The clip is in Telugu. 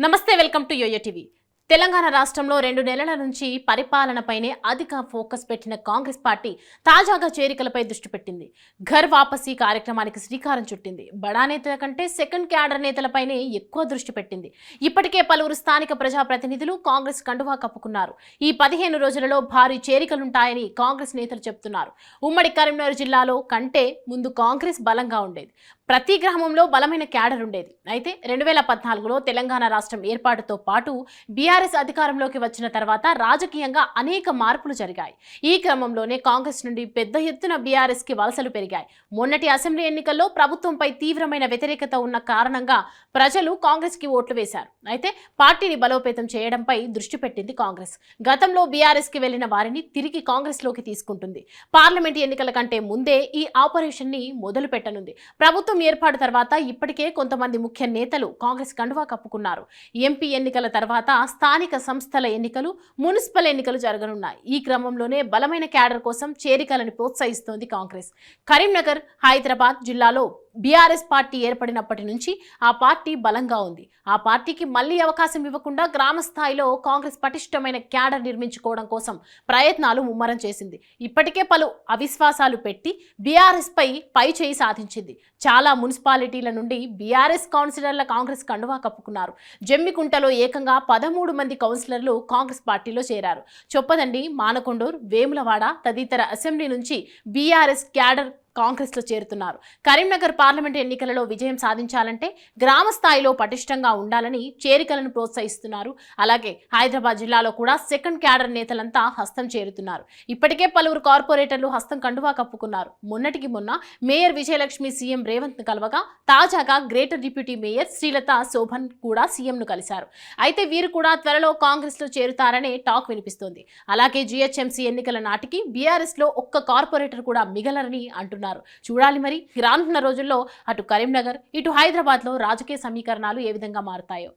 నమస్తే, welcome to yoyo TV. Telangana రాష్ట్రంలో 2 నెలల నుంచి పరిపాలనపైనే అధిక ఫోకస్ పెట్టిన కాంగ్రెస్ పార్టీ తాజాగా చేరికలపై దృష్టి పెట్టింది. ఘర్ వాపసీ కార్యక్రమానికి శ్రీకారం చుట్టింది. బడా నేతల కంటే సెకండ్ క్యాడర్ నేతలపైనే ఎక్కువ దృష్టి పెట్టింది. ఇప్పటికే పలువురు స్థానిక ప్రజాప్రతినిధులు కాంగ్రెస్ కండువా కప్పుకున్నారు. ఈ 15 రోజులలో భారీ చేరికలుంటాయని కాంగ్రెస్ నేతలు చెబుతున్నారు. ఉమ్మడి కరీంనగర్ జిల్లాలో కంటే ముందు కాంగ్రెస్ బలంగా ఉండేది. ప్రతి గ్రామంలో బలమైన క్యాడర్ ఉండేది. అయితే 2014లో తెలంగాణ రాష్ట్రం ఏర్పాటుతో పాటు బీఆర్ఎస్ అధికారంలోకి వచ్చిన తర్వాత రాజకీయంగా అనేక మార్పులు జరిగాయి. ఈ క్రమంలోనే కాంగ్రెస్ నుండి పెద్ద ఎత్తున బీఆర్ఎస్ కి వలసలు పెరిగాయి. మొన్నటి అసెంబ్లీ ఎన్నికల్లో ప్రభుత్వంపై తీవ్రమైన వ్యతిరేకత ఉన్న కారణంగా ప్రజలు కాంగ్రెస్ కి ఓట్లు వేశారు. అయితే పార్టీని బలోపేతం చేయడంపై దృష్టి పెట్టింది కాంగ్రెస్. గతంలో బీఆర్ఎస్ కి వెళ్లిన వారిని తిరిగి కాంగ్రెస్ లోకి తీసుకుంటుంది. పార్లమెంట్ ఎన్నికల కంటే ముందే ఈ ఆపరేషన్ ని మొదలు పెట్టనుంది. ప్రభుత్వం ఏర్పాటు తర్వాత ఇప్పటికే కొంతమంది ముఖ్య నేతలు కాంగ్రెస్ కండువా కప్పుకున్నారు. ఎంపీ ఎన్నికల తర్వాత స్థానిక సంస్థల ఎన్నికలు, మున్సిపల్ ఎన్నికలు జరగనున్నాయి. ఈ క్రమంలోనే బలమైన క్యాడర్ కోసం చేరికలను ప్రోత్సహిస్తోంది కాంగ్రెస్. కరీంనగర్, హైదరాబాద్ జిల్లాలో బీఆర్ఎస్ పార్టీ ఏర్పడినప్పటి నుంచి ఆ పార్టీ బలంగా ఉంది. ఆ పార్టీకి మళ్లీ అవకాశం ఇవ్వకుండా గ్రామ స్థాయిలో కాంగ్రెస్ పటిష్టమైన క్యాడర్ నిర్మించుకోవడం కోసం ప్రయత్నాలు ముమ్మరం చేసింది. ఇప్పటికే పలు అవిశ్వాసాలు పెట్టి బీఆర్ఎస్ పై చేయి సాధించింది. చాలా మున్సిపాలిటీల నుండి బీఆర్ఎస్ కౌన్సిలర్ల కాంగ్రెస్ కండువా కప్పుకున్నారు. జమ్మికుంటలో ఏకంగా 13 మంది కౌన్సిలర్లు కాంగ్రెస్ పార్టీలో చేరారు. చొప్పదండి, మానకొండూరు, వేములవాడ తదితర అసెంబ్లీ నుంచి బీఆర్ఎస్ క్యాడర్ కాంగ్రెస్ లో చేరుతున్నారు. కరీంనగర్ పార్లమెంట్ ఎన్నికలలో విజయం సాధించాలంటే గ్రామ స్థాయిలో పటిష్టంగా ఉండాలని చేరికలను ప్రోత్సహిస్తున్నారు. అలాగే హైదరాబాద్ జిల్లాలో కూడా సెకండ్ క్యాడర్ నేతలంతా హస్తం చేరుతున్నారు. ఇప్పటికే పలువురు కార్పొరేటర్లు హస్తం కండువా కప్పుకున్నారు. మొన్నటికి మొన్న మేయర్ విజయలక్ష్మి సీఎం రేవంత్ ను కలవగా, తాజాగా greater deputy mayor Srilatha Shobhan కూడా సీఎం ను కలిశారు. అయితే వీరు కూడా త్వరలో కాంగ్రెస్ లో చేరుతారనే టాక్ వినిపిస్తోంది. అలాగే జీహెచ్ఎంసీ ఎన్నికల నాటికి బీఆర్ఎస్ లో ఒక్క కార్పొరేటర్ కూడా మిగలరని అంటున్నారు. చూడాలి మరి రానున్న రోజుల్లో అటు కరీంనగర్, ఇటు హైదరాబాద్ లో రాజకీయ సమీకరణాలు ఏ విధంగా మారుతాయో.